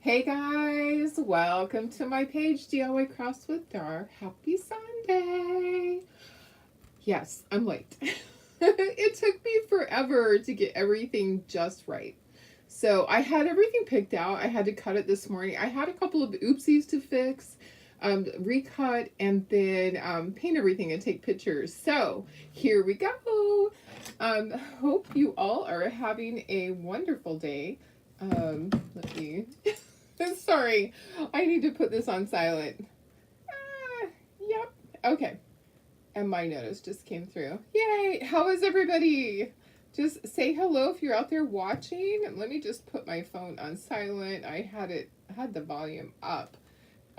Hey guys, welcome to my page, DIY Crafts with Dar. Happy Sunday! Yes, I'm late. It took me forever to get everything just right. So I had everything picked out. I had to cut it this morning. I had a couple of oopsies to fix, recut, and then paint everything and take pictures. So here we go. Hope you all are having a wonderful day. Let me. Sorry, I need to put this on silent. Yep. Okay. And my notice just came through. Yay! How is everybody? Just say hello if you're out there watching. Let me just put my phone on silent. I had the volume up.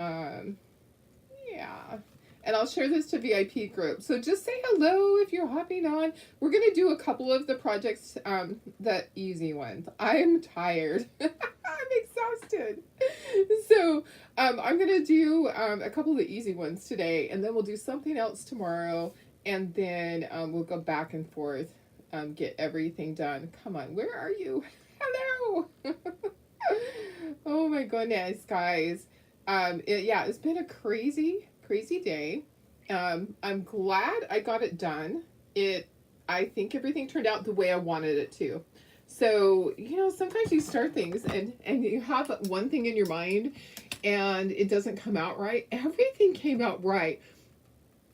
Yeah. And I'll share this to VIP group. So just say hello if you're hopping on. We're going to do a couple of the projects, the easy ones. I'm tired. I'm exhausted. So I'm going to do a couple of the easy ones today, and then we'll do something else tomorrow, and then we'll go back and forth, get everything done. Come on, where are you? Hello. Oh my goodness, guys. It's been a crazy day. I'm glad I got it done. I think everything turned out the way I wanted it to. So, sometimes you start things and you have one thing in your mind and it doesn't come out right. Everything came out right.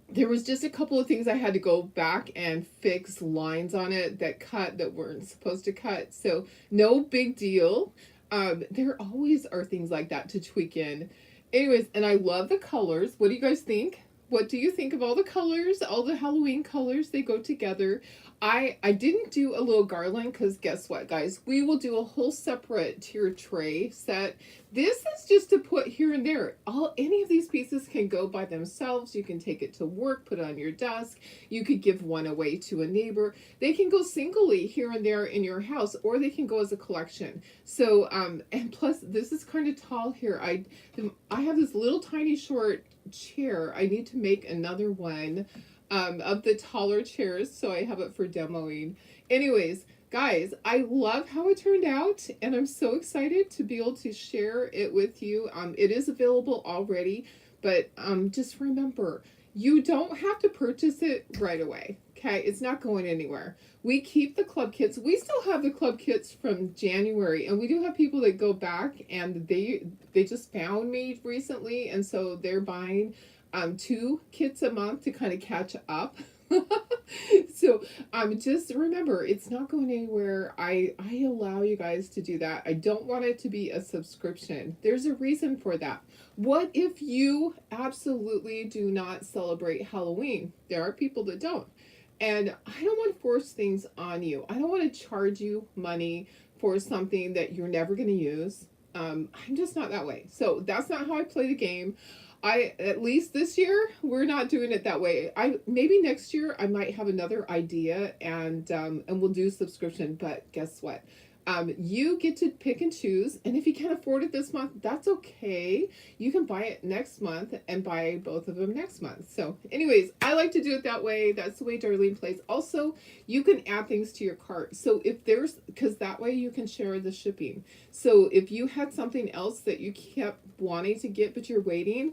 There was just a couple of things I had to go back and fix lines on it that weren't supposed to cut. So, no big deal. There always are things like that to tweak in. Anyways, and I love the colors. What do you guys think? What do you think of all the colors, all the Halloween colors? They go together. I didn't do a little garland because guess what, guys? We will do a whole separate tier tray set. This is just to put here and there. Any of these pieces can go by themselves. You can take it to work, put it on your desk. You could give one away to a neighbor. They can go singly here and there in your house, or they can go as a collection. So, and plus this is kind of tall here. I have this little tiny short chair. I need to make another one of the taller chairs, so I have it for demoing. Anyways, guys, I love how it turned out, and I'm so excited to be able to share it with you. It is available already, but just remember, you don't have to purchase it right away. Okay, it's not going anywhere. We keep the club kits. We still have the club kits from January, and we do have people that go back and they just found me recently, and so they're buying 2 kits a month to kind of catch up. So just remember, it's not going anywhere. I allow you guys to do that. I don't want it to be a subscription. There's a reason for that. What if you absolutely do not celebrate Halloween? There are people that don't. And I don't want to force things on you. I don't want to charge you money for something that you're never going to use. I'm just not that way. So that's not how I play the game. At least this year, we're not doing it that way. Maybe next year I might have another idea and we'll do subscription, but guess what? You get to pick and choose, and if you can't afford it this month, that's okay. You can buy it next month and buy both of them next month. So anyways, I like to do it that way. That's the way Darlene plays. Also, you can add things to your cart. So because that way you can share the shipping. So if you had something else that you kept wanting to get but you're waiting,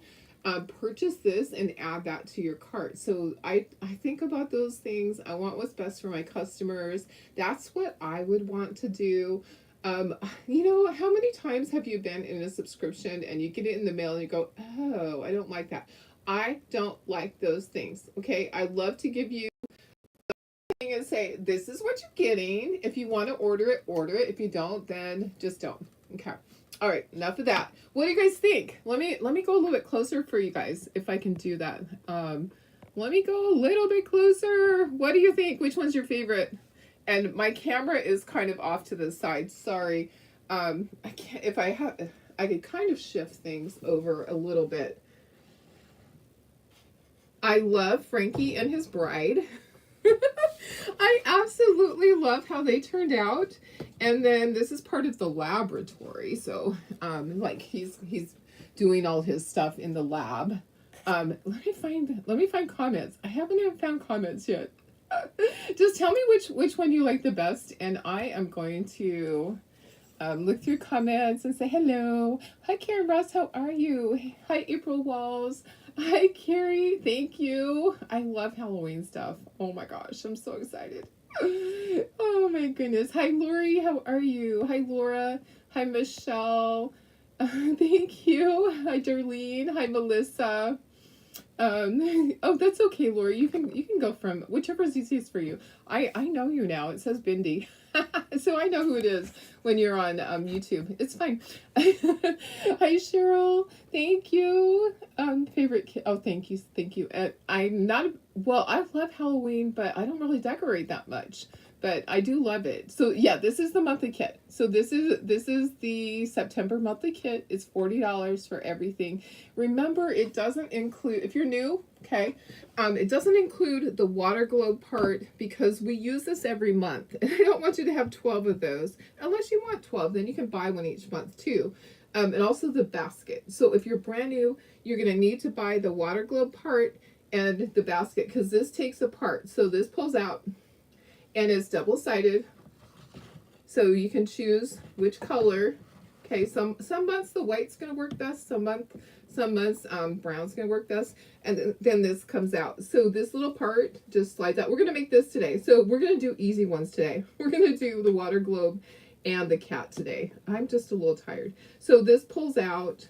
purchase this and add that to your cart. So I think about those things. I want what's best for my customers. That's what I would want to do. How many times have you been in a subscription and you get it in the mail and you go, oh, I don't like that. I don't like those things. Okay. I love to give you and say, this is what you're getting. If you want to order it, order it. If you don't, then just don't. Okay. All right, enough of that. What do you guys think? Let me go a little bit closer for you guys, if I can do that. Let me go a little bit closer. What do you think? Which one's your favorite? And my camera is kind of off to the side. Sorry. I can't. I could kind of shift things over a little bit. I love Frankie and his bride. I absolutely love how they turned out. And then this is part of the laboratory. So, he's doing all his stuff in the lab. Let me find comments. I haven't even found comments yet. Just tell me which one you like the best, and I am going to look through comments and say hello. Hi, Karen Ross. How are you? Hi, April Walls. Hi, Carrie. Thank you. I love Halloween stuff. Oh my gosh, I'm so excited. Oh my goodness. Hi, Lori. How are you? Hi, Laura. Hi, Michelle. Thank you. Hi, Darlene. Hi, Melissa. Oh, that's okay, Lori. You can go from whichever is easiest for you. I know you now. It says Bindi. So I know who it is when you're on YouTube. It's fine. Hi, Cheryl. Thank you. Favorite kid. Oh, thank you. Thank you. I'm not, well, I love Halloween, but I don't really decorate that much. But I do love it. So yeah, this is the monthly kit. So this is the September monthly kit. It's $40 for everything. Remember, it doesn't include, if you're new, okay, it doesn't include the water globe part because we use this every month. And I don't want you to have 12 of those. Unless you want 12, then you can buy one each month too. And also the basket. So if you're brand new, you're going to need to buy the water globe part and the basket because this takes apart. So this pulls out and it's double-sided. So you can choose which color. Okay, some months the white's going to work best. Some months brown's going to work best. And then this comes out. So this little part just slides out. We're going to make this today. So we're going to do easy ones today. We're going to do the water globe and the cat today. I'm just a little tired. So this pulls out.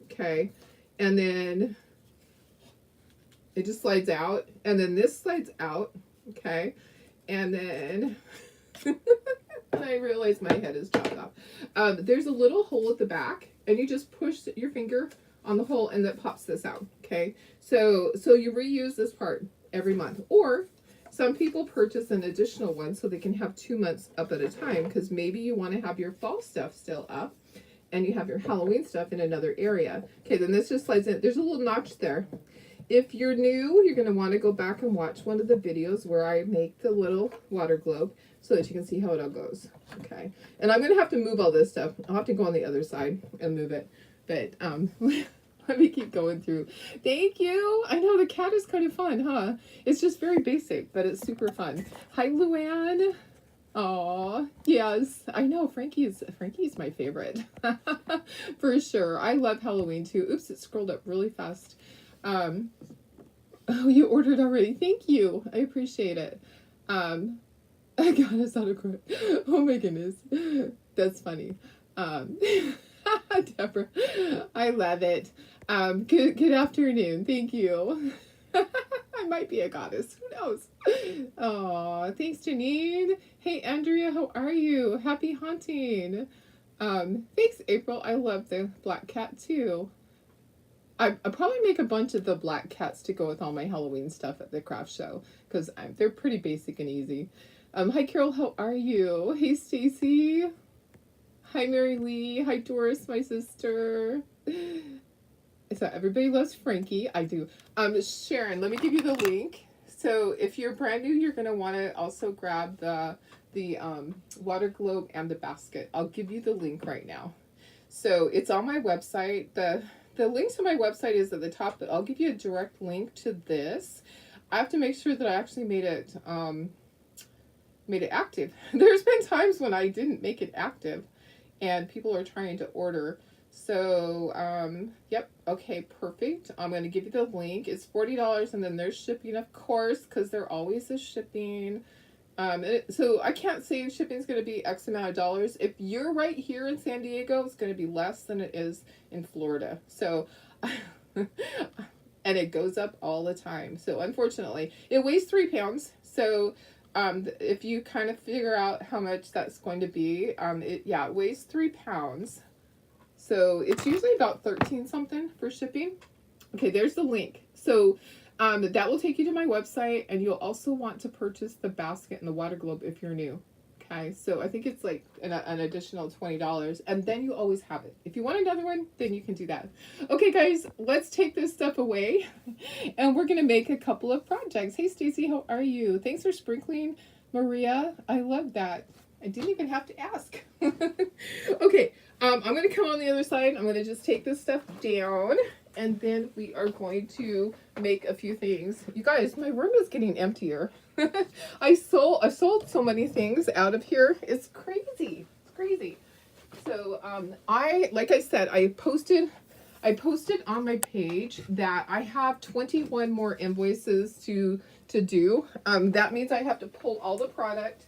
Okay. And then it just slides out. And then this slides out. Okay. And then I realize my head is chopped off. There's a little hole at the back, and you just push your finger on the hole, and that pops this out. Okay, so you reuse this part every month, or some people purchase an additional one so they can have 2 months up at a time because maybe you want to have your fall stuff still up, and you have your Halloween stuff in another area. Okay, then this just slides in. There's a little notch there. If you're new, you're going to want to go back and watch one of the videos where I make the little water globe so that you can see how it all goes. Okay. And I'm going to have to move all this stuff. I'll have to go on the other side and move it. But let me keep going through. Thank you. I know the cat is kind of fun, huh? It's just very basic, but it's super fun. Hi, Luann. Oh, yes. I know Frankie's my favorite. For sure. I love Halloween too. Oops, it scrolled up really fast. Oh, you ordered already. Thank you. I appreciate it. I got us out of court. Oh my goodness. That's funny. Deborah, I love it. Good afternoon. Thank you. I might be a goddess. Who knows? Oh, thanks, Janine. Hey, Andrea, how are you? Happy haunting. Thanks, April. I love the black cat too. I'll probably make a bunch of the black cats to go with all my Halloween stuff at the craft show because they're pretty basic and easy. Hi, Carol. How are you? Hey, Stacy. Hi, Mary Lee. Hi, Doris, my sister. So everybody loves Frankie. I do. Sharon, let me give you the link. So if you're brand new, you're going to want to also grab the water globe and the basket. I'll give you the link right now. So it's on my website. The link to my website is at the top, but I'll give you a direct link to this. I have to make sure that I actually made it active. There's been times when I didn't make it active and people are trying to order. So, yep. Okay, perfect. I'm going to give you the link. It's $40 and then there's shipping, of course, because there always is shipping. So I can't say shipping is going to be X amount of dollars. If you're right here in San Diego, it's going to be less than it is in Florida. So, and it goes up all the time. So unfortunately, it weighs 3 pounds. So, if you kind of figure out how much that's going to be, it weighs 3 pounds. So it's usually about 13 something for shipping. Okay, there's the link. So that will take you to my website, and you'll also want to purchase the basket and the water globe if you're new. Okay, so I think it's like an additional $20, and then you always have it. If you want another one, then you can do that. Okay, guys, let's take this stuff away, and we're going to make a couple of projects. Hey, Stacy, how are you? Thanks for sprinkling, Maria. I love that. I didn't even have to ask. Okay, I'm going to come on the other side. I'm going to just take this stuff down, and then we are going to make a few things. You guys, my room is getting emptier. I sold so many things out of here. It's crazy. It's crazy. So like I said, I posted on my page that I have 21 more invoices to do. That means I have to pull all the product.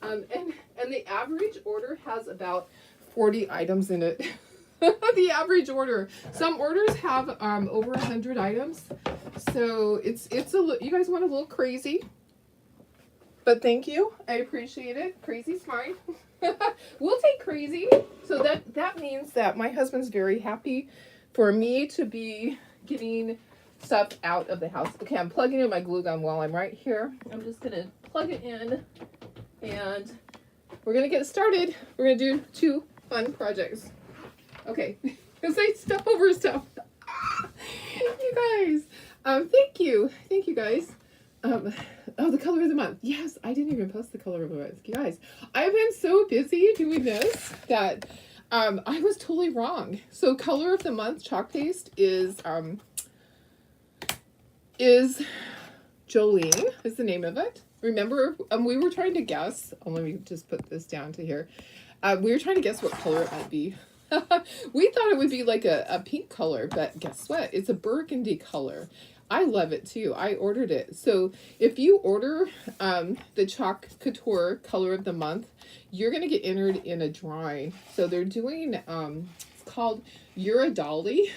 And the average order has about 40 items in it. The average order. Some orders have over 100 items. So it's you guys went a little crazy. But thank you. I appreciate it. Crazy's fine. We'll take crazy. So that means that my husband's very happy for me to be getting stuff out of the house. Okay, I'm plugging in my glue gun while I'm right here. I'm just going to plug it in and we're going to get started. We're going to do 2 fun projects. Okay, because I step over stuff. You guys, thank you guys. Oh, the color of the month. Yes, I didn't even post the color of the month. You guys, I've been so busy doing this that I was totally wrong. So color of the month chalk paste is Jolene is the name of it. Remember, we were trying to guess. Oh, let me just put this down to here. We were trying to guess what color it might be. We thought it would be like a pink color, but guess what? It's a burgundy color. I love it too. I ordered it. So if you order the Chalk Couture color of the month, you're going to get entered in a drawing. So they're doing, it's called Eurodolly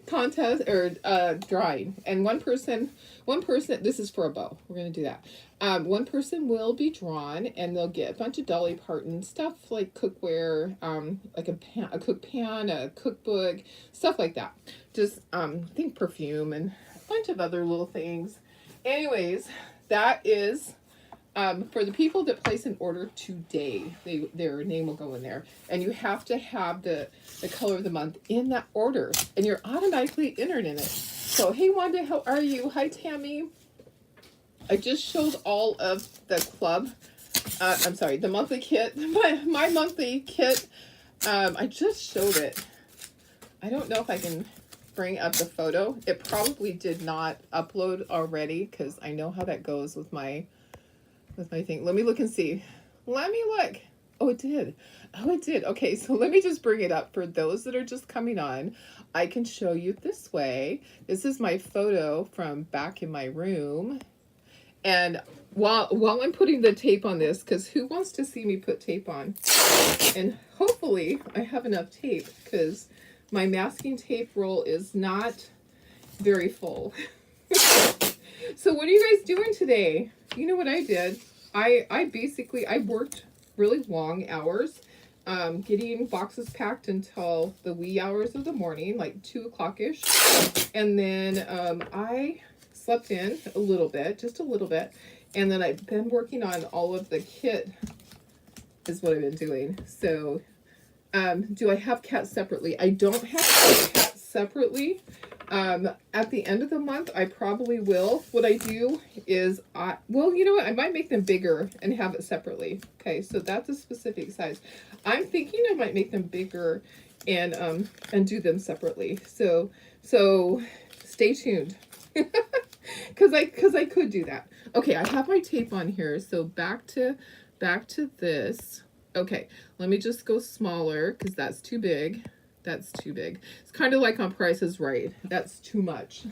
contest or drawing. And one person, this is for a bow. We're going to do that. One person will be drawn and they'll get a bunch of Dolly Parton stuff like cookware, like a cook pan, a cookbook, stuff like that. Just I think perfume and a bunch of other little things. Anyways, that is for the people that place an order today. Their name will go in there, and you have to have the color of the month in that order, and you're automatically entered in it. So hey Wanda, how are you? Hi Tammy. I just showed all of the club. I'm sorry, the monthly kit. My monthly kit. I just showed it. I don't know if I can bring up the photo. It probably did not upload already because I know how that goes with my thing. Let me look and see. Let me look. Oh, it did. Oh, it did. Okay, so let me just bring it up for those that are just coming on. I can show you this way. This is my photo from back in my room. And while I'm putting the tape on this, because who wants to see me put tape on? And hopefully I have enough tape because my masking tape roll is not very full. So what are you guys doing today? You know what I did? I basically worked really long hours, getting boxes packed until the wee hours of the morning, like 2 o'clock-ish. And then I slept in a little bit, just a little bit. And then I've been working on all of the kit is what I've been doing. So do I have cats separately? I don't have cats separately. At the end of the month, I probably will. What I do is, well, you know what? I might make them bigger and have it separately. Okay, so that's a specific size. I'm thinking I might make them bigger and do them separately. So stay tuned. Because I could do that. Okay, I have my tape on here. So back to this. Okay, let me just go smaller because that's too big. That's too big. It's kind of like on Price is Right. That's too much.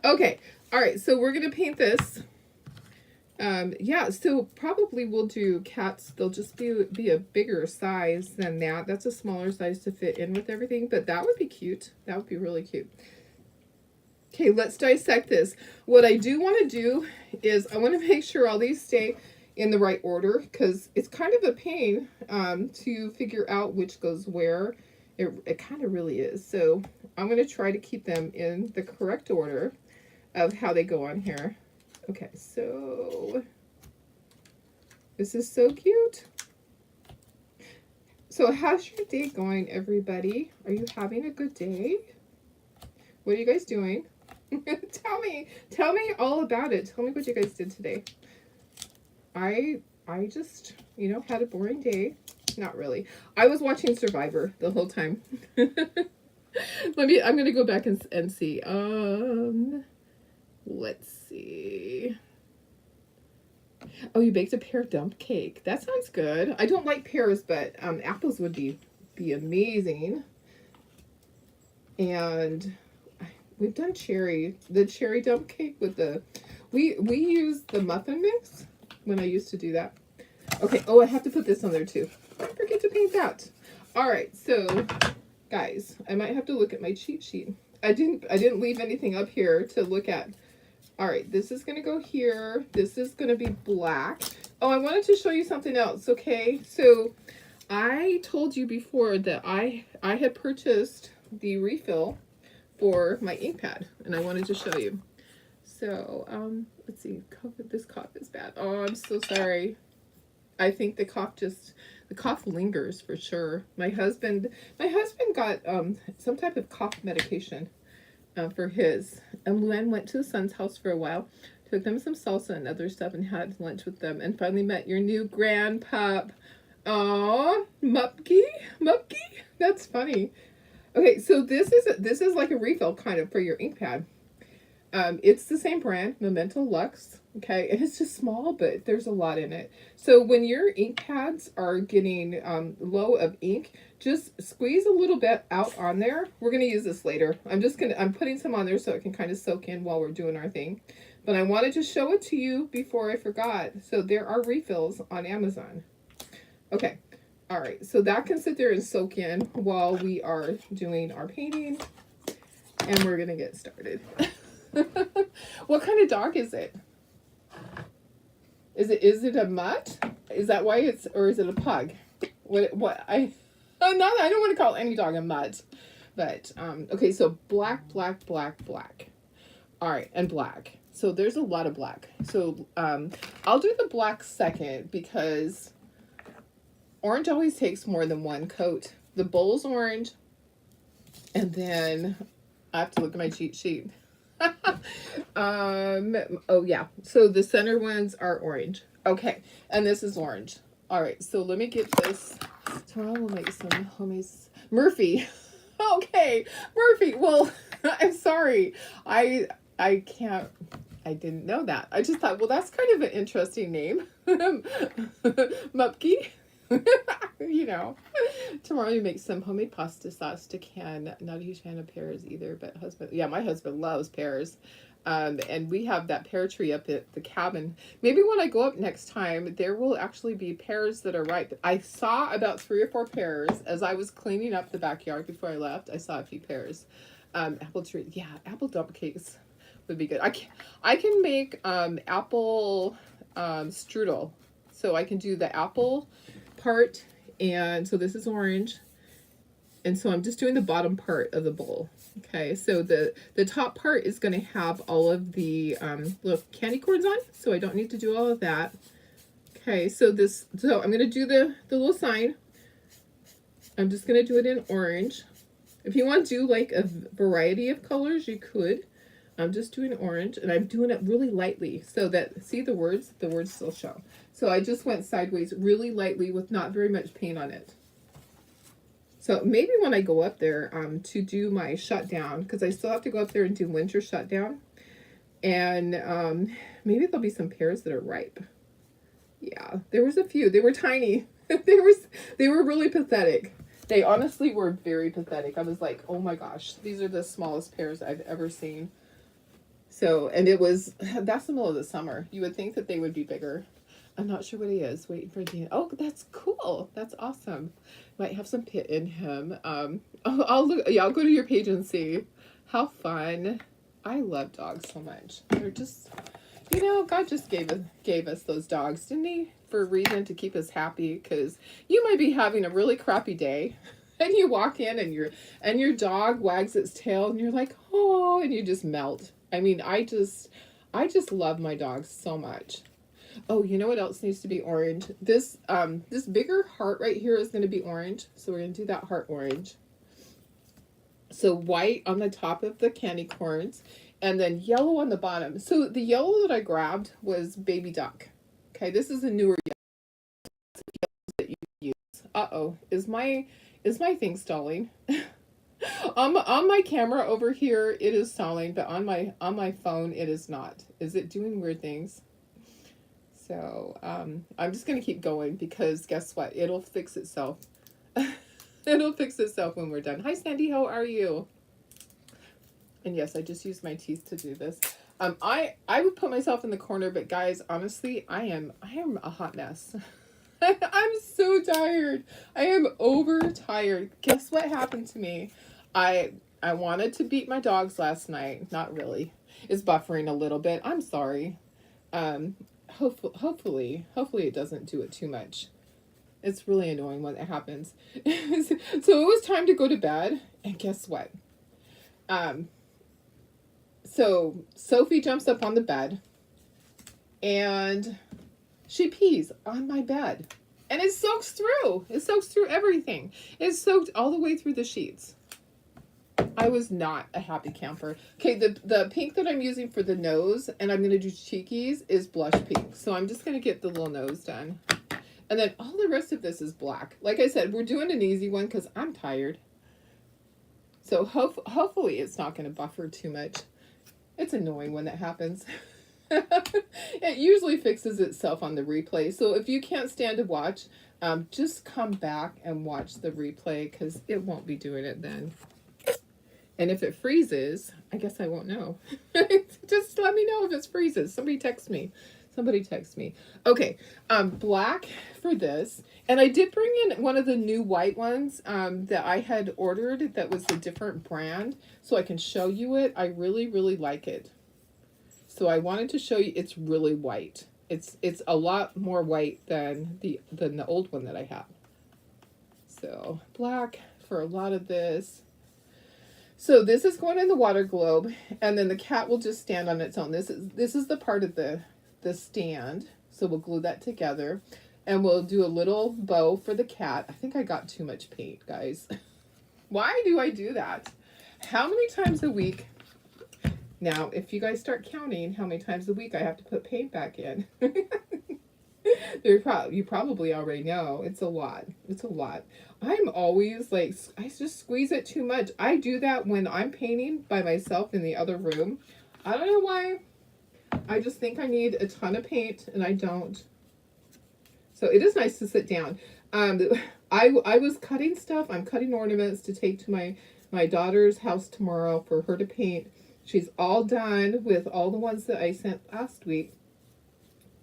Okay, all right. So we're gonna paint this. Yeah. So probably we'll do cats. They'll just be a bigger size than that. That's a smaller size to fit in with everything. But that would be cute. That would be really cute. Okay, let's dissect this. What I do want to do is I want to make sure all these stay in the right order because it's kind of a pain to figure out which goes where. It kind of really is. So I'm going to try to keep them in the correct order of how they go on here. Okay, so this is so cute. So how's your day going, everybody? Are you having a good day? What are you guys doing? Tell me all about it. Tell me what you guys did today. I just, had a boring day. Not really. I was watching Survivor the whole time. I'm going to go back and see. Let's see. Oh, you baked a pear dump cake. That sounds good. I don't like pears, but apples would be amazing. And we've done the cherry dump cake with the we use the muffin mix when I used to do that. Okay, oh, I have to put this on there too. I forget to paint that. All right, so guys, I might have to look at my cheat sheet. I didn't leave anything up here to look at. All right, this is gonna go here. This is gonna be black. Oh, I wanted to show you something else. Okay, so I told you before that I had purchased the refill for my ink pad, and I wanted to show you. So let's see. This cough is bad. Oh, I'm so sorry. I think the cough lingers for sure. My husband got some type of cough medication for his. And Luann went to the son's house for a while, took them some salsa and other stuff, and had lunch with them, and finally met your new grandpup. Oh, Mupke, that's funny. Okay, so this is like a refill kind of for your ink pad. It's the same brand, Memento Luxe. Okay, and it's just small, but there's a lot in it. So when your ink pads are getting low of ink, just squeeze a little bit out on there. We're gonna use this later. I'm putting some on there so it can kind of soak in while we're doing our thing. But I wanted to show it to you before I forgot. So there are refills on Amazon. Okay, all right. So that can sit there and soak in while we are doing our painting, and we're gonna get started. What kind of dog is it? Is it a mutt? Is that why or is it a pug? I don't want to call any dog a mutt. But okay, so black. All right, and black. So there's a lot of black. So I'll do the black second because orange always takes more than one coat. The bowl's orange, and then I have to look at my cheat sheet. Oh yeah, so the center ones are orange. Okay, and this is orange. All right, so let me get this. Tomorrow we'll make some homemade Murphy. Okay, Murphy. Well, I'm sorry. I can't. I didn't know that. I just thought, well, that's kind of an interesting name. Mupke. You know, tomorrow you make some homemade pasta sauce to can. Not a huge fan of pears either, but my husband loves pears. And we have that pear tree up at the cabin. Maybe when I go up next time, there will actually be pears that are ripe. I saw about 3 or 4 pears as I was cleaning up the backyard before I left. I saw a few pears. Apple tree, yeah, apple dump cakes would be good. I can make apple strudel. So I can do the apple part, and so this is orange, and so I'm just doing the bottom part of the bowl. Okay, so the top part is going to have all of the little candy corns on, so I don't need to do all of that. Okay, so I'm going to do the little sign. I'm just going to do it in orange. If you want to do like a variety of colors, you could. I'm just doing orange, and I'm doing it really lightly so that, see the words still show. So I just went sideways really lightly with not very much paint on it. So maybe when I go up there to do my shutdown, because I still have to go up there and do winter shutdown, and maybe there'll be some pears that are ripe. Yeah, there was a few. They were tiny. They were really pathetic. They honestly were very pathetic. I was like, oh my gosh, these are the smallest pears I've ever seen. So, and that's the middle of the summer. You would think that they would be bigger. I'm not sure what he is. Waiting for the. Oh, that's cool. That's awesome. Might have some pit in him. I'll look. Yeah, I'll go to your page and see. How fun. I love dogs so much. They're just, God just gave us those dogs, didn't he? For a reason, to keep us happy. Because you might be having a really crappy day, and you walk in and your dog wags its tail, and you're like, oh, and you just melt. I mean, I just love my dogs so much. Oh, you know what else needs to be orange? This bigger heart right here is going to be orange. So we're going to do that heart orange. So white on the top of the candy corns, and then yellow on the bottom. So the yellow that I grabbed was baby duck. Okay, this is a newer yellow that you use. Uh-oh, is my thing stalling? On my camera over here, it is stalling, but on my phone, it is not. Is it doing weird things? So I'm just gonna keep going because guess what? It'll fix itself. It'll fix itself when we're done. Hi Sandy, how are you? And yes, I just used my teeth to do this. I would put myself in the corner, but guys, honestly, I am a hot mess. I'm so tired. I am overtired. Guess what happened to me? I wanted to beat my dogs last night. Not really. It's buffering a little bit. I'm sorry. Hopefully it doesn't do it too much. It's really annoying when it happens. So it was time to go to bed, and guess what? So Sophie jumps up on the bed, and she pees on my bed. And it soaks through. It soaks through everything. It soaked all the way through the sheets. I was not a happy camper. Okay, the pink that I'm using for the nose, and I'm going to do cheekies, is blush pink. So I'm just going to get the little nose done. And then all the rest of this is black. Like I said, we're doing an easy one because I'm tired. So hopefully it's not going to buffer too much. It's annoying when that happens. It usually fixes itself on the replay. So if you can't stand to watch, just come back and watch the replay because it won't be doing it then. And if it freezes, I guess I won't know. Just let me know if it freezes. Somebody text me. Okay, black for this. And I did bring in one of the new white ones that I had ordered that was a different brand. So I can show you it. I really, really like it. So I wanted to show you it's really white. It's a lot more white than the old one that I have. So black for a lot of this. So this is going in the water globe, and then the cat will just stand on its own. This is the part of the stand. So we'll glue that together, and we'll do a little bow for the cat. I think I got too much paint, guys. Why do I do that? How many times a week? Now, if you guys start counting how many times a week I have to put paint back in, you probably already know. It's a lot. It's a lot. I'm always like, I just squeeze it too much. I do that when I'm painting by myself in the other room. I don't know why. I just think I need a ton of paint, and I don't. So it is nice to sit down. I was cutting stuff. I'm cutting ornaments to take to my daughter's house tomorrow for her to paint. She's all done with all the ones that I sent last week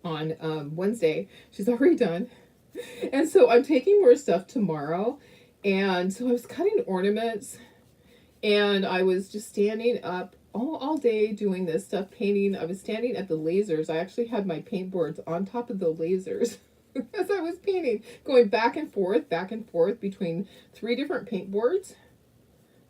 on Wednesday. She's already done. And so I'm taking more stuff tomorrow. And so I was cutting ornaments, and I was just standing up all day doing this stuff, painting. I was standing at the lasers. I actually had my paint boards on top of the lasers as I was painting, going back and forth between 3 different paint boards.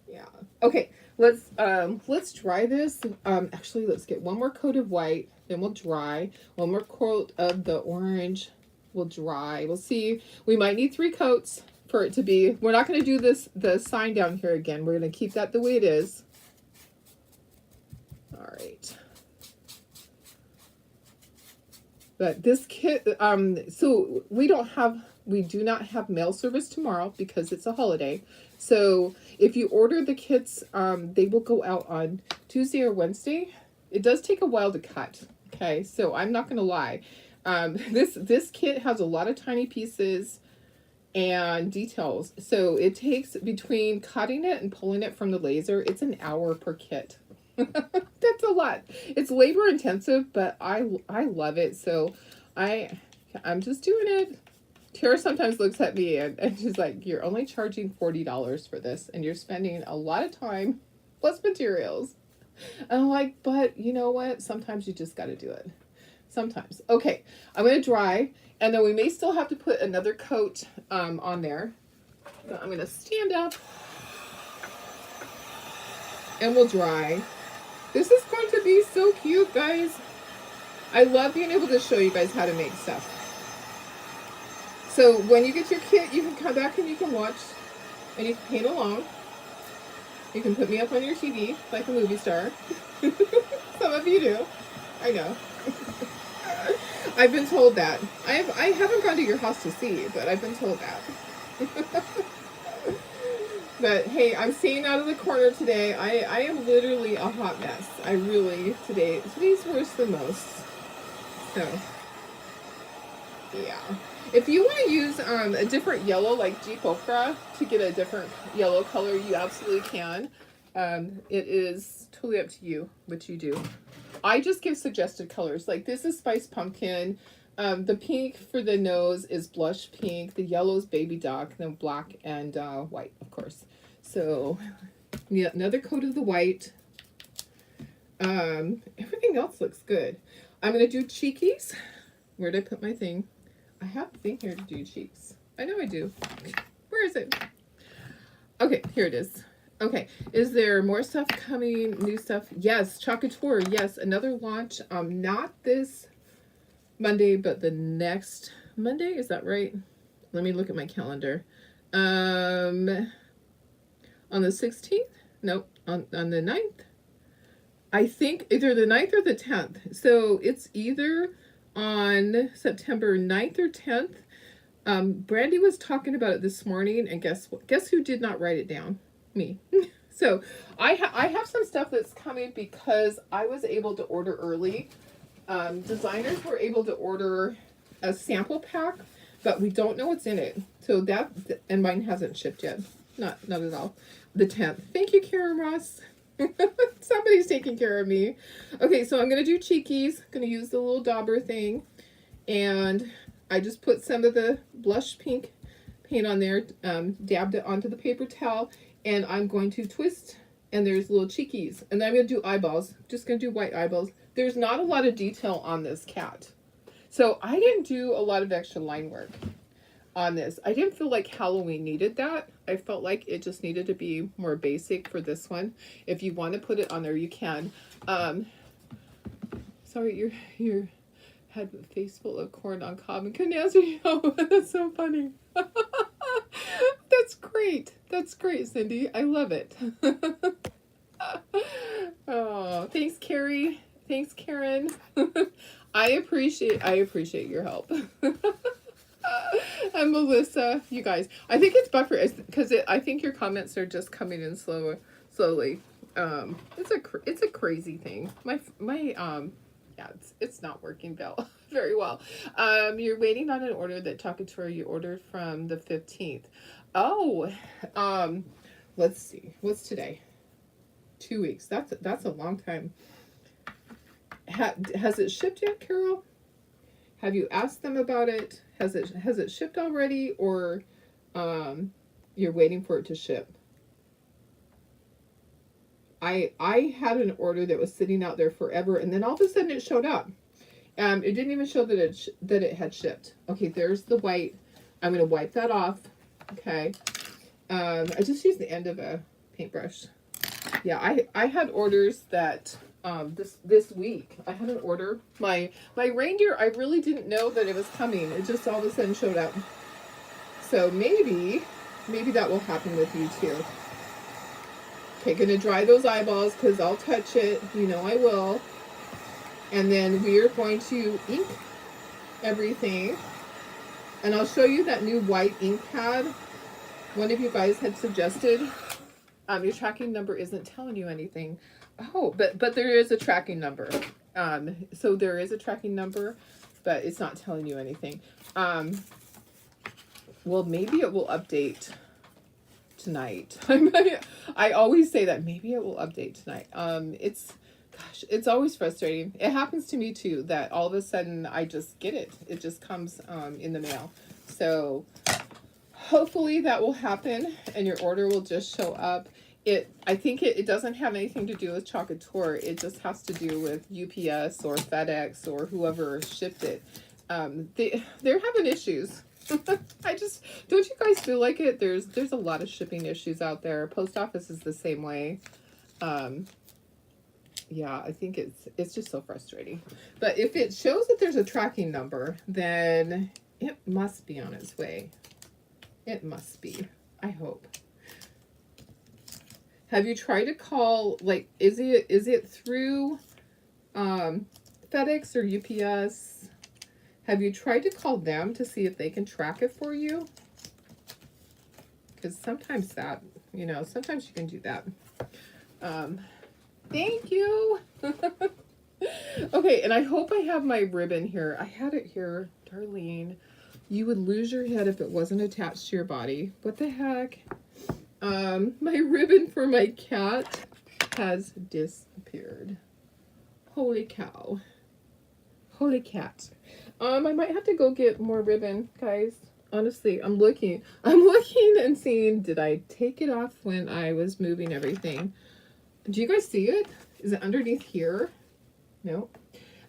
Yeah. Okay, let's dry this. Actually, let's get one more coat of white, then we'll dry. One more coat of the orange, we'll dry. We'll see. We might need 3 coats for it to be. We're not going to do the sign down here again. We're going to keep that the way it is. All right. But this kit, so we do not have mail service tomorrow because it's a holiday. So if you order the kits, they will go out on Tuesday or Wednesday. It does take a while to cut. Okay, so I'm not going to lie. This kit has a lot of tiny pieces and details. So it takes, between cutting it and pulling it from the laser, it's an hour per kit. That's a lot. It's labor intensive, but I love it. So I'm just doing it. Tara sometimes looks at me and she's like, you're only charging $40 for this, and you're spending a lot of time plus materials. And I'm like, but you know what? Sometimes you just got to do it. Sometimes. Okay, I'm going to dry, and then we may still have to put another coat on there. So I'm going to stand up, and we'll dry. This is going to be so cute, guys. I love being able to show you guys how to make stuff. So when you get your kit, you can come back and you can watch, and you can paint along. You can put me up on your TV like a movie star. Some of you do. I know. I've been told that. I haven't gone to your house to see, but I've been told that. But hey, I'm staying out of the corner today. I am literally a hot mess. I really, today's worse than most. So, Yeah. If you want to use a different yellow, like Deep Ochre, to get a different yellow color, you absolutely can. It is totally up to you what you do. I just give suggested colors. Like this is Spice Pumpkin. The pink for the nose is Blush Pink. The yellow is Baby Dock. Then black and white, of course. So, yeah, another coat of the white. Everything else looks good. I'm going to do cheekies. Where did I put my thing? I have a thing here to do cheeks. I know I do. Where is it? Okay, here it is. Okay, is there more stuff coming? New stuff? Yes, Chocateur. Yes, another launch. Not this Monday, but the next Monday. Is that right? Let me look at my calendar. On the 16th? Nope. On the 9th? I think either the 9th or the 10th. So it's either on September 9th or 10th. Brandy was talking about it this morning, and guess who did not write it down? Me. So I have some stuff that's coming because I was able to order early. Designers were able to order a sample pack, but we don't know what's in it. So that, and mine hasn't shipped yet. Not at all. The 10th. Thank you, Karen Ross. Somebody's taking care of me. Okay, so I'm going to do cheekies. Going to use the little dauber thing. And I just put some of the blush pink paint on there, dabbed it onto the paper towel, and I'm going to twist, and there's little cheekies. And then I'm going to do eyeballs. Just going to do white eyeballs. There's not a lot of detail on this cat. So I didn't do a lot of extra line work on this. I didn't feel like Halloween needed that. I felt like it just needed to be more basic for this one. If you want to put it on there, you can. Sorry, your had a face full of corn on cob and couldn't answer you. Oh, that's so funny. That's great. That's great, Cindy. I love it. Oh, thanks, Carrie. Thanks, Karen. I appreciate your help. And Melissa, you guys, I think it's buffer because I think your comments are just coming in slowly. It's a crazy thing. Yeah, it's not working very well. You're waiting on an order that Chocateur you ordered from the 15th. Oh, let's see. What's today? 2 weeks. That's a long time. Has it shipped yet, Carol? Have you asked them about it? Has it shipped already, or you're waiting for it to ship? I had an order that was sitting out there forever, and then all of a sudden it showed up. It didn't even show that it had shipped. Okay, there's the white. I'm gonna wipe that off. Okay. I just used the end of a paintbrush. Yeah, I had orders that this week. I had an order. My reindeer, I really didn't know that it was coming. It just all of a sudden showed up. So maybe that will happen with you too. Okay, gonna dry those eyeballs because I'll touch it. You know I will. And then we are going to ink everything. And I'll show you that new white ink pad. One of you guys had suggested. Your tracking number isn't telling you anything. Oh, but there is a tracking number. So there is a tracking number, but it's not telling you anything. Well, maybe it will update tonight. I always say that maybe it will update tonight. It's always frustrating. It happens to me too, that all of a sudden I just get it. It just comes in the mail. So hopefully that will happen and your order will just show up. I think it doesn't have anything to do with Chocateur. It just has to do with UPS or FedEx or whoever shipped it. They're having issues. Don't you guys feel like it? There's a lot of shipping issues out there. Post office is the same way. Yeah, I think it's just so frustrating. But if it shows that there's a tracking number, then it must be on its way. It must be. I hope. Have you tried to call, like, is it through FedEx or UPS? Have you tried to call them to see if they can track it for you? Because sometimes sometimes you can do that. Thank you. Okay, and I hope I have my ribbon here. I had it here Darlene, you would lose your head if it wasn't attached to your body. What the heck? My ribbon for my cat has disappeared. Holy cow. Holy cat. I might have to go get more ribbon, guys. Honestly, I'm looking and seeing, did I take it off when I was moving everything? Do you guys see it? Is it underneath here? No.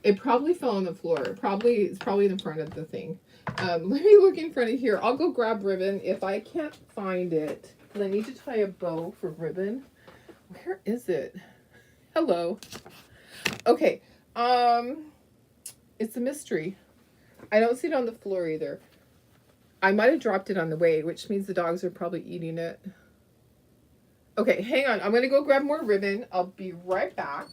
It probably fell on the floor. It's probably in front of the thing. Let me look in front of here. I'll go grab ribbon. If I can't find it, because I need to tie a bow for ribbon. Where is it? Hello. Okay. It's a mystery. I don't see it on the floor either. I might have dropped it on the way, which means the dogs are probably eating it. Okay, hang on. I'm going to go grab more ribbon. I'll be right back.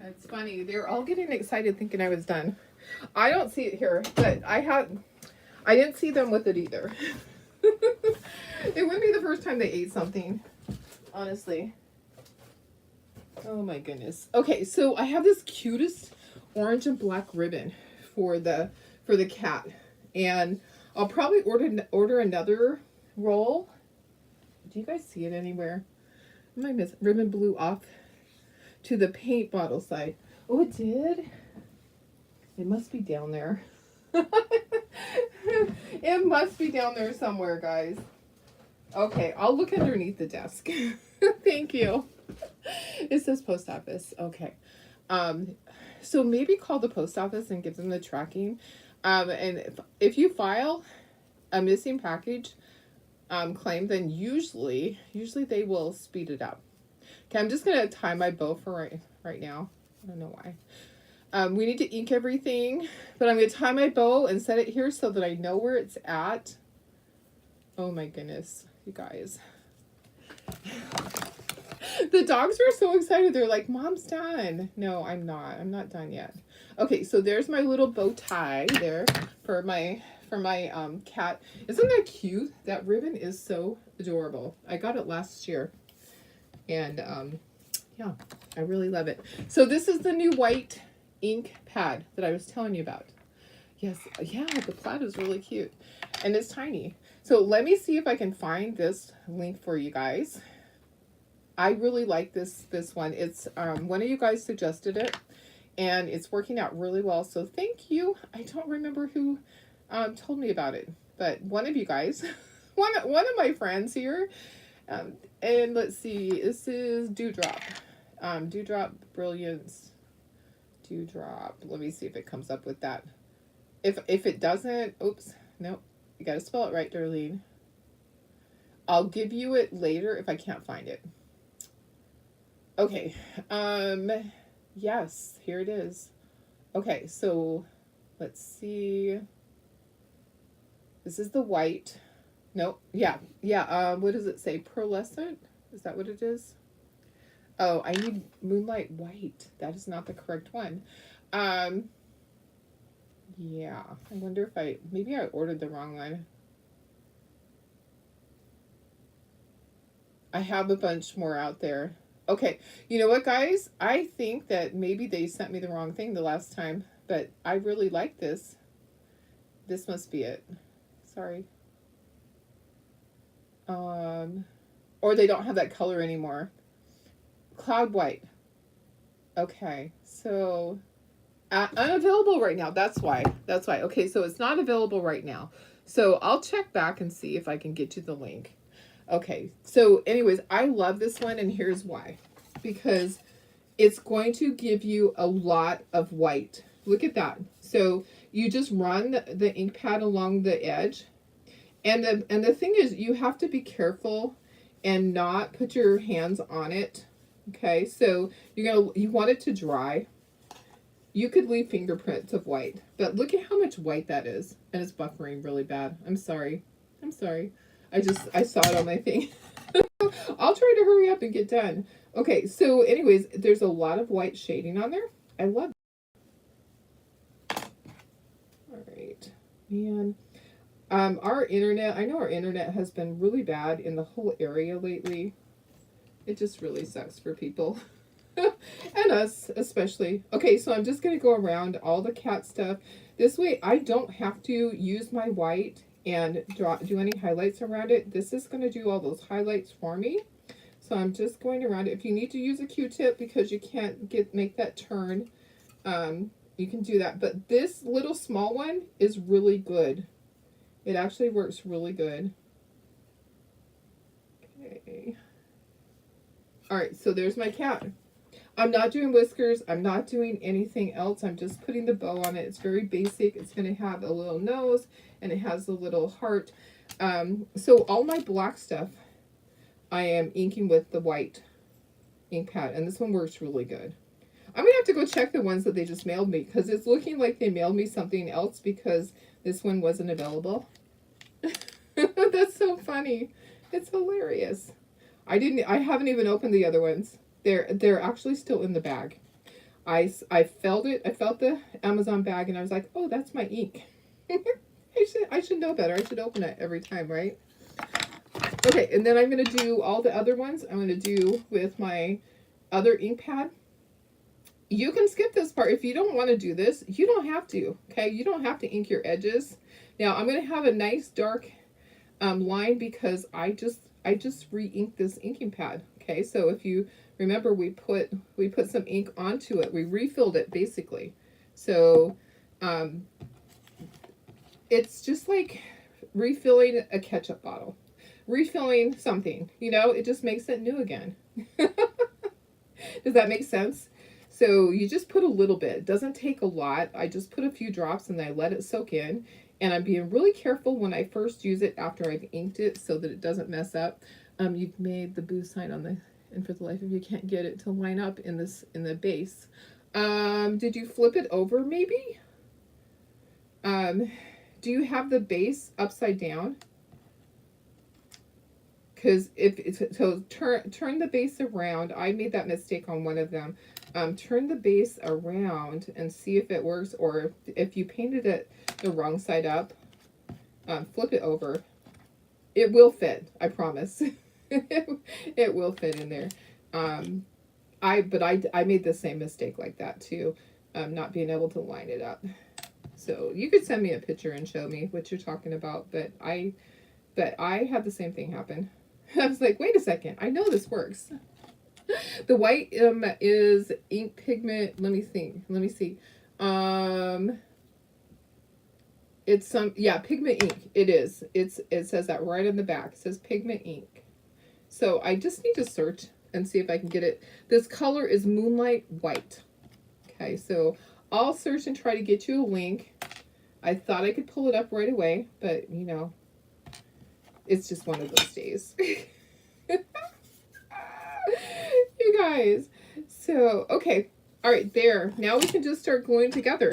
It's funny. They're all getting excited thinking I was done. I don't see it here, but I didn't see them with it either. It wouldn't be the first time they ate something, honestly. Oh my goodness. Okay, so I have this cutest orange and black ribbon for the cat, and I'll probably order another roll. Do you guys see it anywhere? My ribbon blew off to the paint bottle side. Oh, it did? It must be down there. It must be down there somewhere, guys. Okay, I'll look underneath the desk. Thank you. It says post office. Okay. So maybe call the post office and give them the tracking. And if you file a missing package claim, then usually they will speed it up. Okay, I'm just gonna tie my bow for right now. I don't know why. We need to ink everything, but I'm gonna tie my bow and set it here so that I know where it's at. Oh my goodness, you guys. The dogs were so excited. They're like, Mom's done. No, I'm not. I'm not done yet. Okay, so there's my little bow tie there for my cat. Isn't that cute? That ribbon is so adorable. I got it last year. And yeah, I really love it. So this is the new white ink pad that I was telling you about. Yes, yeah, the plaid is really cute. And it's tiny. So let me see if I can find this link for you guys. I really like this one. It's one of you guys suggested it, and it's working out really well. So thank you. I don't remember who told me about it, but one of you guys, one of my friends here. And let's see, this is Dewdrop. Dewdrop Brilliance. Dewdrop. Let me see if it comes up with that. If it doesn't, oops, nope. You gotta spell it right, Darlene. I'll give you it later if I can't find it. Okay. Yes, here it is. Okay, so let's see. This is the white. Nope. Yeah. What does it say? Pearlescent? Is that what it is? Oh, I need Moonlight White. That is not the correct one. Yeah. I wonder if maybe I ordered the wrong one. I have a bunch more out there. Okay. You know what, guys? I think that maybe they sent me the wrong thing the last time, but I really like this. This must be it. Sorry. Or they don't have that color anymore. Cloud White. Okay, so unavailable right now. That's why. Okay, so it's not available right now. So I'll check back and see if I can get you the link. Okay, so anyways, I love this one, and here's why. Because it's going to give you a lot of white. Look at that. So you just run the ink pad along the edge. And the thing is, you have to be careful and not put your hands on it. Okay, so you want it to dry. You could leave fingerprints of white, but look at how much white that is. And it's buffering really bad. I'm sorry. I'm sorry. I saw it on my thing. I'll try to hurry up and get done. Okay, so anyways, there's a lot of white shading on there. I love it. All right. Man. Our internet, I know our internet has been really bad in the whole area lately. It just really sucks for people. And us especially. Okay, so I'm just going to go around all the cat stuff. This way I don't have to use my white and do any highlights around it. This is going to do all those highlights for me. So I'm just going around it. If you need to use a Q-tip because you can't make that turn, you can do that. But this little small one is really good. It actually works really good. Okay. All right, so there's my cat. I'm not doing whiskers. I'm not doing anything else. I'm just putting the bow on it. It's very basic. It's going to have a little nose and it has a little heart. So all my black stuff, I am inking with the white ink pad, and this one works really good. I'm going to have to go check the ones that they just mailed me because it's looking like they mailed me something else because this one wasn't available. That's so funny. It's hilarious. I haven't even opened the other ones. They're actually still in the bag. I felt it. I felt the Amazon bag and I was like, oh, that's my ink. I should know better. I should open it every time, right? Okay, and then I'm going to do all the other ones. I'm going to do with my other ink pad. You can skip this part. If you don't want to do this, you don't have to, okay? You don't have to ink your edges. Now, I'm going to have a nice dark line because I just re-inked this inking pad, okay? So if you remember, we put some ink onto it. We refilled it, basically. So it's just like refilling a ketchup bottle. Refilling something, you know? It just makes it new again. Does that make sense? So you just put a little bit. It doesn't take a lot. I just put a few drops and I let it soak in. And I'm being really careful when I first use it after I've inked it so that it doesn't mess up. You've made the boo sign on the, and for the life of you can't get it to line up in the base. Did you flip it over maybe? Do you have the base upside down? Because turn the base around. I made that mistake on one of them. Turn the base around and see if it works, or if you painted it the wrong side up, flip it over. It will fit, I promise. It will fit in there. I made the same mistake like that too, not being able to line it up. So you could send me a picture and show me what you're talking about, but I had the same thing happen. I was like, wait a second, I know this works. The white is ink pigment. Let me think. Let me see. It's pigment ink. It is. It says that right on the back. It says pigment ink. So I just need to search and see if I can get it. This color is Moonlight White. Okay, so I'll search and try to get you a link. I thought I could pull it up right away, but you know, it's just one of those days. You guys. So, okay. All right, there. Now we can just start gluing together.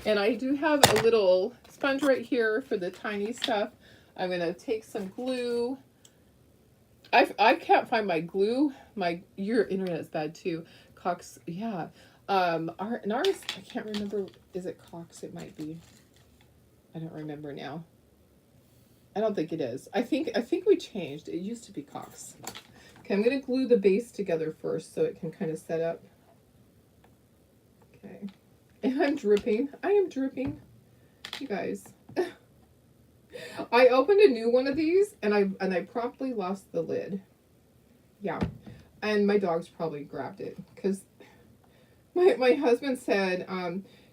And I do have a little sponge right here for the tiny stuff. I'm going to take some glue. I can't find my glue. Your internet is bad too. Cox, yeah. Ours, I can't remember. Is it Cox? It might be. I don't remember now. I don't think it is. I think we changed. It used to be Cox. Okay, I'm going to glue the base together first so it can kind of set up. Okay. And I'm dripping. I am dripping. You guys. I opened a new one of these and I promptly lost the lid. Yeah. And my dogs probably grabbed it because my husband said,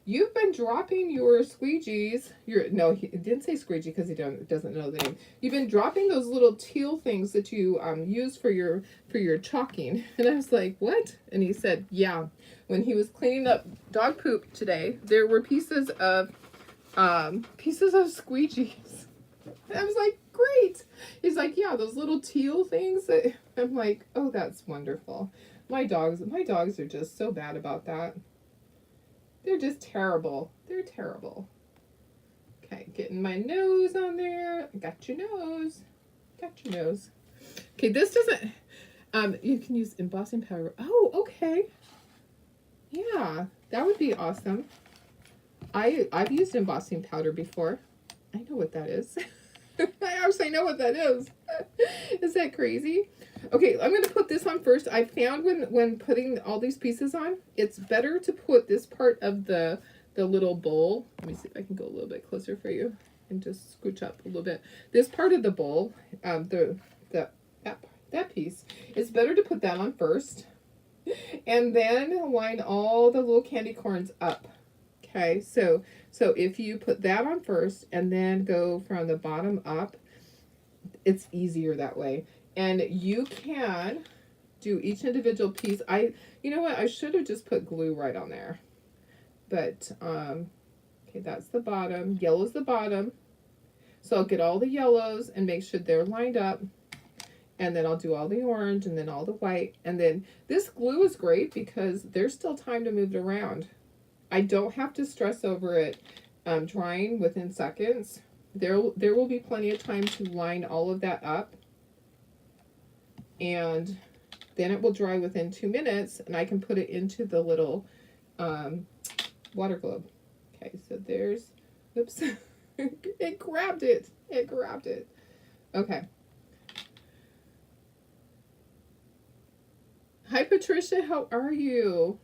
you've been dropping your squeegees. No, he didn't say squeegee because he doesn't know the name. You've been dropping those little teal things that you use for your chalking. And I was like, what? And he said, yeah. When he was cleaning up dog poop today, there were pieces of pieces of squeegees. And I was like, great. He's like, yeah, those little teal things. I'm like, oh, that's wonderful. My dogs are just so bad about that. They're just terrible. They're terrible. Okay, getting my nose on there. Got your nose. Got your nose. Okay, this doesn't, you can use embossing powder. Oh, okay. Yeah, that would be awesome. I've used embossing powder before. I know what that is. I actually know what that is. Is that crazy? Okay, I'm going to put this on first. I found when putting all these pieces on, it's better to put this part of the little bowl. Let me see if I can go a little bit closer for you and just scooch up a little bit. This part of the bowl, that piece, it's better to put that on first, and then line all the little candy corns up. Okay, so if you put that on first and then go from the bottom up, it's easier that way. And you can do each individual piece. You know what? I should have just put glue right on there. But, okay, that's the bottom. Yellow's the bottom. So I'll get all the yellows and make sure they're lined up. And then I'll do all the orange and then all the white. And then this glue is great because there's still time to move it around. I don't have to stress over it drying within seconds. There will be plenty of time to line all of that up. And then it will dry within 2 minutes and I can put it into the little water globe. Okay, so there's, oops, it grabbed it. It grabbed it. Okay. Hi Patricia, how are you?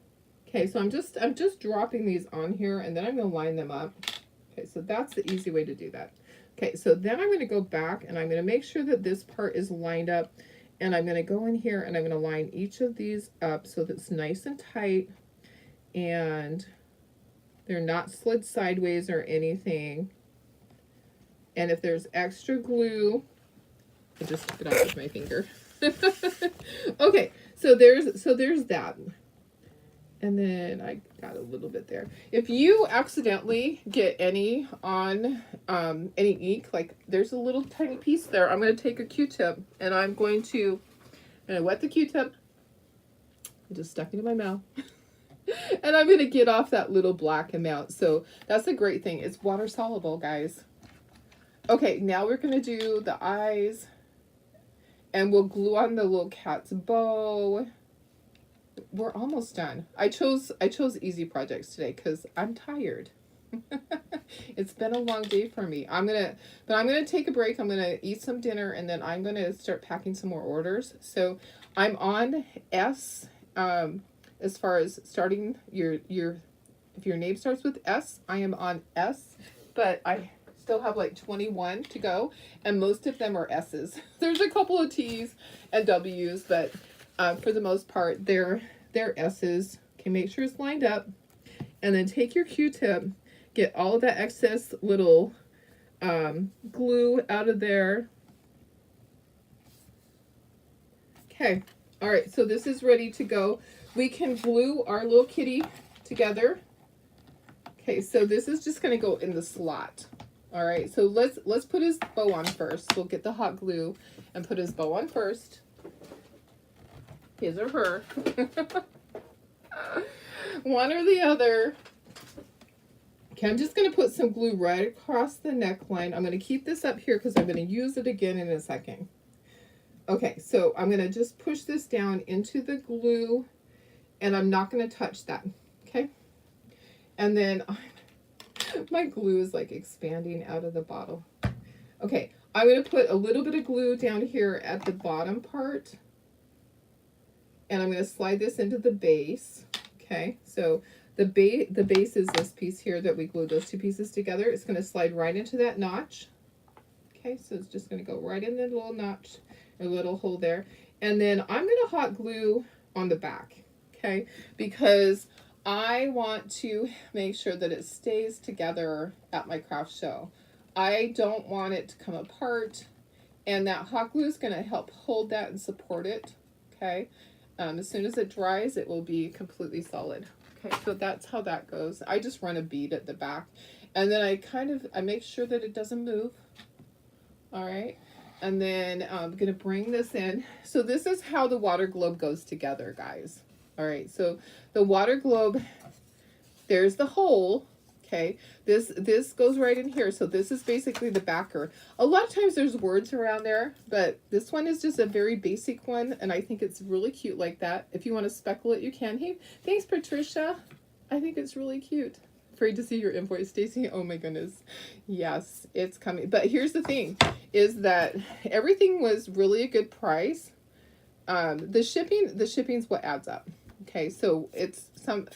Okay, so I'm just dropping these on here and then I'm going to line them up. Okay, so that's the easy way to do that. Okay, so then I'm going to go back and I'm going to make sure that this part is lined up, and I'm going to go in here and I'm going to line each of these up so that it's nice and tight and they're not slid sideways or anything. And if there's extra glue, I just took it off with my finger. Okay, so there's that. And then I got a little bit there. If you accidentally get any on any ink, like there's a little tiny piece there, I'm going to take a Q-tip and I'm going to wet the Q-tip. I just stuck it in my mouth. And I'm going to get off that little black amount. So that's a great thing. It's water soluble, guys. Okay, now we're going to do the eyes. And we'll glue on the little cat's bow. We're almost done. I chose easy projects today because I'm tired. It's been a long day for me. I'm gonna take a break. I'm gonna eat some dinner and then I'm gonna start packing some more orders. So I'm on S. As far as starting if your name starts with S, I am on S, but I still have like 21 to go, and most of them are S's. There's a couple of T's and W's, but for the most part, they're S's. Okay, make sure it's lined up, and then take your Q-tip, get all of that excess little glue out of there. Okay, all right, so this is ready to go. We can glue our little kitty together. Okay, so this is just gonna go in the slot. All right, so let's put his bow on first. We'll get the hot glue and put his bow on first. His or her. One or the other. Okay, I'm just going to put some glue right across the neckline. I'm going to keep this up here because I'm going to use it again in a second. Okay, so I'm going to just push this down into the glue, and I'm not going to touch that. Okay? And then my glue is like expanding out of the bottle. Okay, I'm going to put a little bit of glue down here at the bottom part. And I'm going to slide this into the base. Okay, so the base is this piece here that we glued those two pieces together. It's going to slide right into that notch. Okay, so it's just going to go right in the little notch, or little hole there. And then I'm going to hot glue on the back. Okay, because I want to make sure that it stays together at my craft show. I don't want it to come apart, and that hot glue is going to help hold that and support it. Okay. As soon as it dries, it will be completely solid. Okay, so that's how that goes. I just run a bead at the back. And then I make sure that it doesn't move. All right. And then I'm going to bring this in. So this is how the water globe goes together, guys. All right. So the water globe, there's the hole. Okay. This goes right in here. So this is basically the backer. A lot of times there's words around there, but this one is just a very basic one. And I think it's really cute like that. If you want to speckle it, you can. Hey, thanks, Patricia. I think it's really cute. Afraid to see your invoice, Stacy. Oh my goodness. Yes, it's coming. But here's the thing, is that everything was really a good price. The shipping's what adds up. Okay, so it's some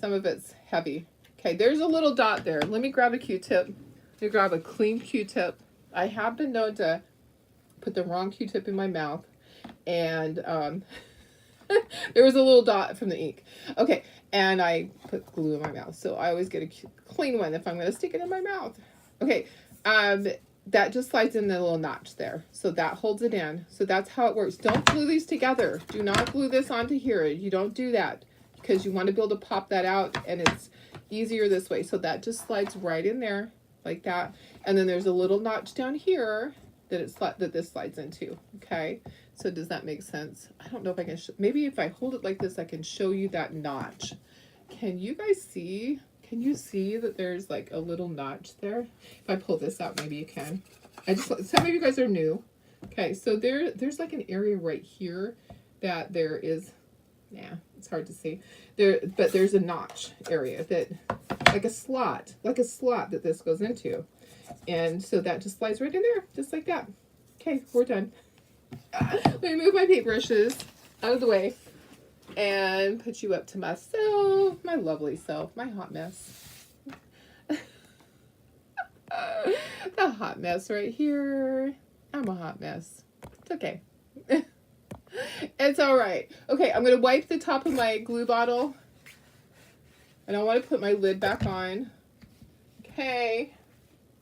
of it's heavy. Okay, there's a little dot there. Let me grab a Q-tip. Let me grab a clean Q-tip. I have been known to put the wrong Q-tip in my mouth, and there was a little dot from the ink. Okay, and I put glue in my mouth, so I always get a clean one if I'm going to stick it in my mouth. Okay, that just slides in the little notch there, so that holds it in. So that's how it works. Don't glue these together. Do not glue this onto here. You don't do that, because you want to be able to pop that out, and it's easier this way. So that just slides right in there like that, and then there's a little notch down here that this slides into. Okay, so does that make sense? I don't know if I can maybe if I hold it like this I can show you that notch. Can you guys see? Can you see that there's like a little notch there? If I pull this out, maybe you can. Some of you guys are new. Okay, so there's like an area right here that there is, yeah, it's hard to see. But there's a notch area that, like a slot that this goes into. And so that just slides right in there, just like that. Okay, we're done. Let me move my paintbrushes out of the way and put you up to myself, my lovely self, my hot mess. The hot mess right here. I'm a hot mess. It's okay. It's all right. Okay, I'm going to wipe the top of my glue bottle. And I want to put my lid back on. Okay.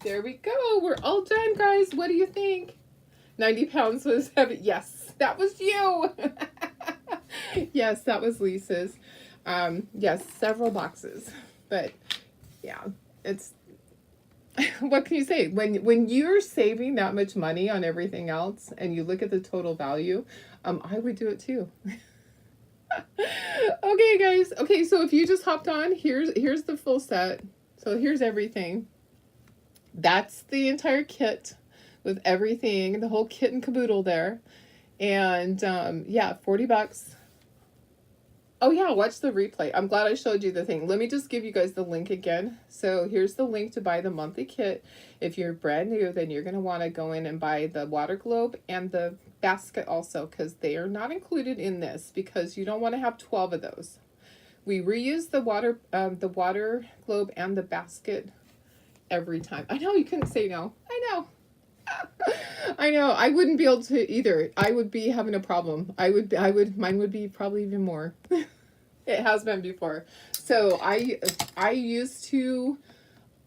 There we go. We're all done, guys. What do you think? 90 pounds was heavy. Yes, that was you. Yes, that was Lisa's. Yes, several boxes. But yeah, it's what can you say? When you're saving that much money on everything else and you look at the total value, I would do it too. Okay, guys. Okay, so if you just hopped on, here's the full set. So here's everything. That's the entire kit with everything, the whole kit and caboodle there. And yeah, $40. Oh yeah, watch the replay. I'm glad I showed you the thing. Let me just give you guys the link again. So here's the link to buy the monthly kit. If you're brand new, then you're going to want to go in and buy the water globe and the basket also, because they are not included in this, because you don't want to have 12 of those. We reuse the water globe and the basket every time. I know you couldn't say no. I know. I know. I wouldn't be able to either. I would be having a problem. Mine would be probably even more. It has been before. So I used to,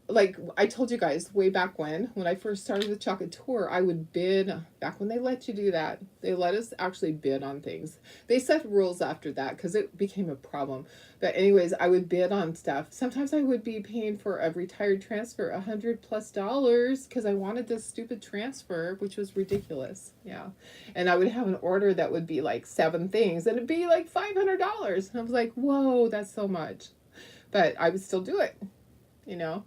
like I told you guys way back when I first started with Chocolate Tour, I would bid, back when they let you do that. They let us actually bid on things. They set rules after that because it became a problem. But anyways, I would bid on stuff. Sometimes I would be paying for a retired transfer $100+ because I wanted this stupid transfer, which was ridiculous. Yeah. And I would have an order that would be like 7 things and it'd be like $500. And I was like, whoa, that's so much. But I would still do it, you know.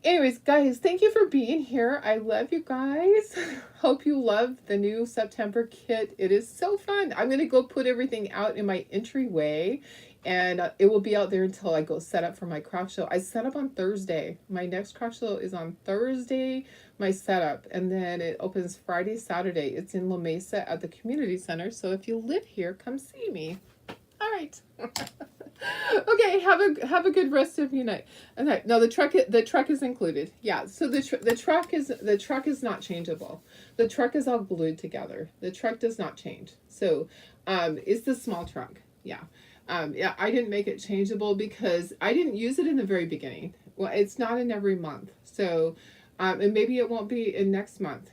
Anyways, guys, thank you for being here. I love you guys. Hope you love the new September kit. It is so fun. I'm going to go put everything out in my entryway, and it will be out there until I go set up for my craft show. I set up on Thursday. My next craft show is on Thursday, my setup, and then it opens Friday, Saturday. It's in La Mesa at the community center, so if you live here, come see me. All right. Okay, have a good rest of your night. Okay, no, the truck is included. Yeah, so the truck is not changeable. The truck is all glued together. The truck does not change. So, it's the small truck. Yeah. Yeah, I didn't make it changeable because I didn't use it in the very beginning. Well, it's not in every month. So, and maybe it won't be in next month.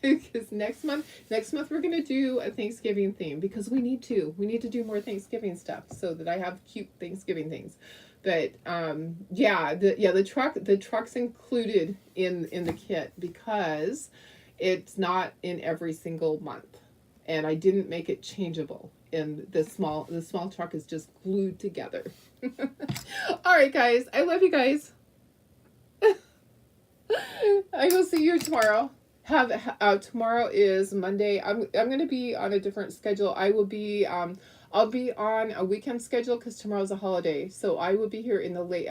Because next month we're going to do a Thanksgiving theme because we need to do more Thanksgiving stuff so that I have cute Thanksgiving things. But yeah, the truck's included in the kit because it's not in every single month, and I didn't make it changeable. And the small truck is just glued together. All right, guys, I love you guys. I will see you tomorrow. Have tomorrow is Monday. I'm gonna be on a different schedule. I'll be on a weekend schedule because tomorrow's a holiday. So I will be here in the late